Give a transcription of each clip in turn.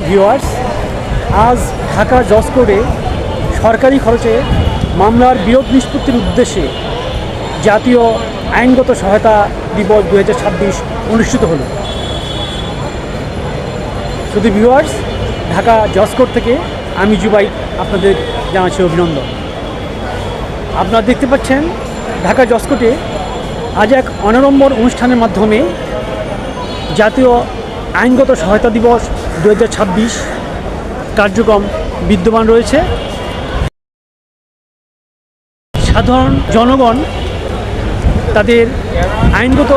Viewers, আজ ঢাকা জজ কোর্টে সরকারি খরচে মামলার বিরোধ নিষ্পত্তির উদ্দেশ্যে জাতীয় আইনগত সহায়তা দিবস 2026 অনুষ্ঠিত হলো। শুধু ভিউয়ার্স, ঢাকা জজ কোর্ট থেকে আমি জুবাই আপনাদের জানাচ্ছি অভিনন্দন। আপনারা দেখতে পাচ্ছেন ঢাকা জজ কোর্টে আজ এক অনাড়ম্বর অনুষ্ঠানের মাধ্যমে জাতীয় আইনগত সহায়তা দিবস 2026 কার্যক্রম বিদ্যমান রয়েছে। সাধারণ জনগণ তাদের আইনগত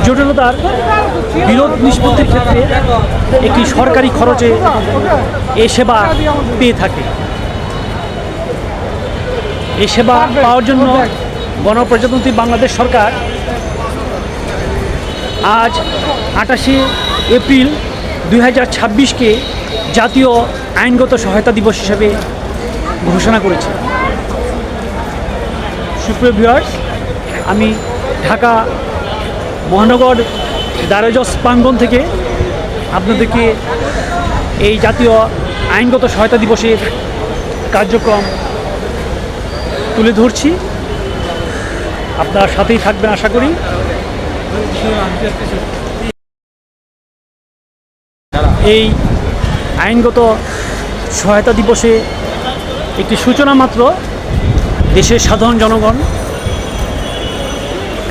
জটিলতার বিরোধ নিষ্পত্তির ক্ষেত্রে একটি সরকারি খরচে এ সেবা পেয়ে থাকে। এই সেবা পাওয়ার জন্য গণপ্রজাতন্ত্রী বাংলাদেশ সরকার আজ 28 এপ্রিল 2026কে জাতীয় আইনগত সহায়তা দিবস হিসেবে ঘোষণা করেছে। সুপ্রিয় ভিউয়ার্স, আমি ঢাকা মহানগর দায়রা জজ প্রাঙ্গণ থেকে আপনাদেরকে এই জাতীয় আইনগত সহায়তা দিবসের কার্যক্রম তুলে ধরছি। আপনার সাথেই থাকবেন আশা করি। এই আইনগত সহায়তা দিবসে একটি সূচনা মাত্র দেশের সাধারণ জনগণ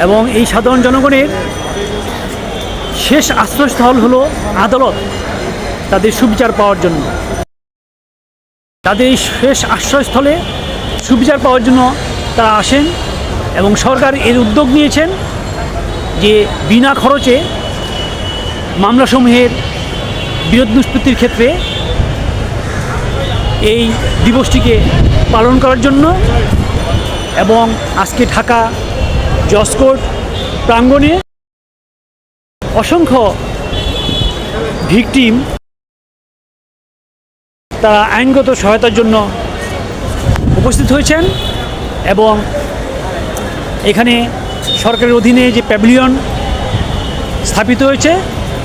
এবং এই সাধারণ জনগণের শেষ আশ্রয়স্থল হলো আদালত। তাদের সুবিচার পাওয়ার জন্য, তাদের শেষ আশ্রয়স্থলে সুবিচার পাওয়ার জন্য তারা আসেন এবং সরকার এর উদ্যোগ নিয়েছেন যে বিনা খরচে মামলাসমূহের বিরোধ নিষ্পত্তির ক্ষেত্রে এই দিবসটিকে পালন করার জন্য। এবং আজকে ঢাকা জজ কোর্ট প্রাঙ্গণে অসংখ্য ভিকটিম তারা আইনগত সহায়তার জন্য উপস্থিত হয়েছেন এবং এখানে সরকারের অধীনে যে প্যাভিলিয়ন স্থাপিত হয়েছে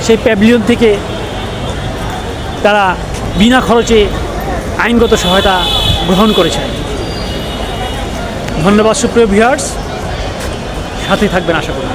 সেই প্যাভিলিয়ন থেকে তারা বিনা খরচে আইনগত সহায়তা গ্রহণ করেছেন। ধন্যবাদ সুপ্রিয় ভিউয়ার্স, সাথে থাকবেন আশা করি।